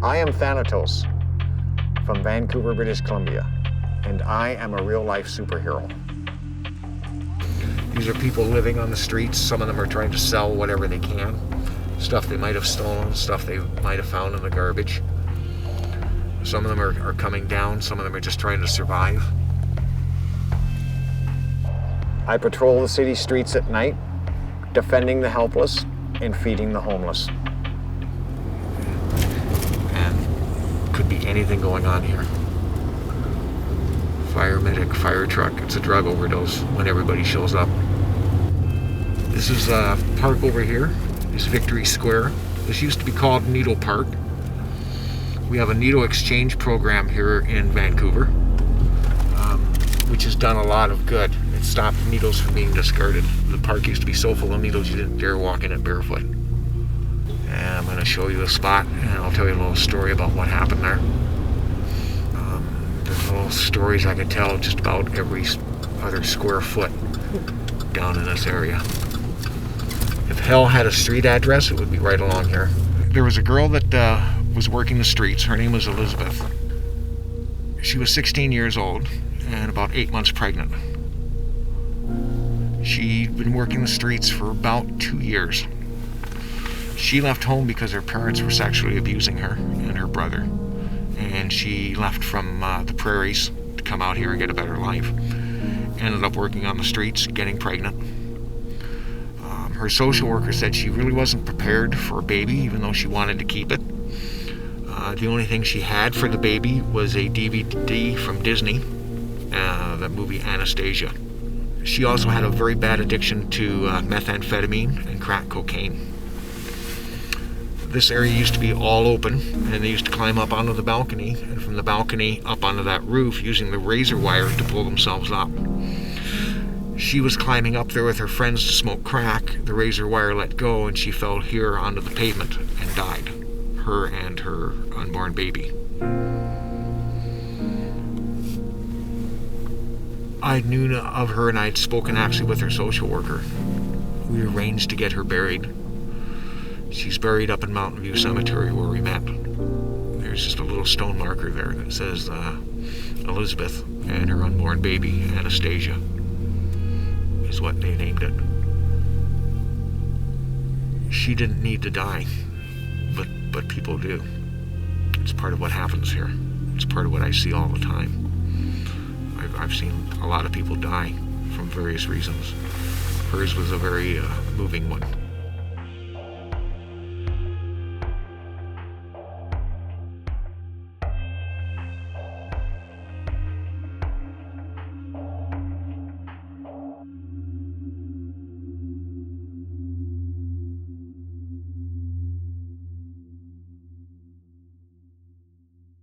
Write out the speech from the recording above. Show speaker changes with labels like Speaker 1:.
Speaker 1: I am Thanatos from Vancouver, British Columbia, and I am a real-life superhero. These are people living on the streets. Some of them are trying to sell whatever they can. Stuff they might have stolen, stuff they might have found in the garbage. Some of them are coming down, some of them are just trying to survive. I patrol the city streets at night, defending the helpless and feeding the homeless. And could be anything going on here. Fire medic, fire truck, it's a drug overdose when everybody shows up. This is a park over here, is Victory Square. This used to be called Needle Park. We have a needle exchange program here in Vancouver, which has done a lot of good. It stopped needles from being discarded. The park used to be so full of needles you didn't dare walk in it barefoot. And I'm going to show you a spot, and I'll tell you a little story about what happened there. There's little stories I could tell just about every other square foot down in this area. If hell had a street address, it would be right along here. There was a girl that was working the streets. Her name was Elizabeth. She was 16 years old and about 8 months pregnant. She'd been working the streets for about 2 years. She left home because her parents were sexually abusing her and her brother. And she left from the prairies to come out here and get a better life. Ended up working on the streets, getting pregnant. Her social worker said she really wasn't prepared for a baby, even though she wanted to keep it. The only thing she had for the baby was a DVD from Disney, the movie Anastasia. She also had a very bad addiction to methamphetamine and crack cocaine. This area used to be all open, and they used to climb up onto the balcony, and from the balcony up onto that roof using the razor wire to pull themselves up. She was climbing up there with her friends to smoke crack. The razor wire let go, and she fell here onto the pavement and died. Her and her unborn baby. I knew of her, and I'd spoken actually with her social worker. We arranged to get her buried. She's buried up in Mountain View Cemetery where we met. There's just a little stone marker there that says Elizabeth and her unborn baby, Anastasia, is what they named it. She didn't need to die, but people do. It's part of what happens here. It's part of what I see all the time. I've seen a lot of people die from various reasons. Hers was a very moving one.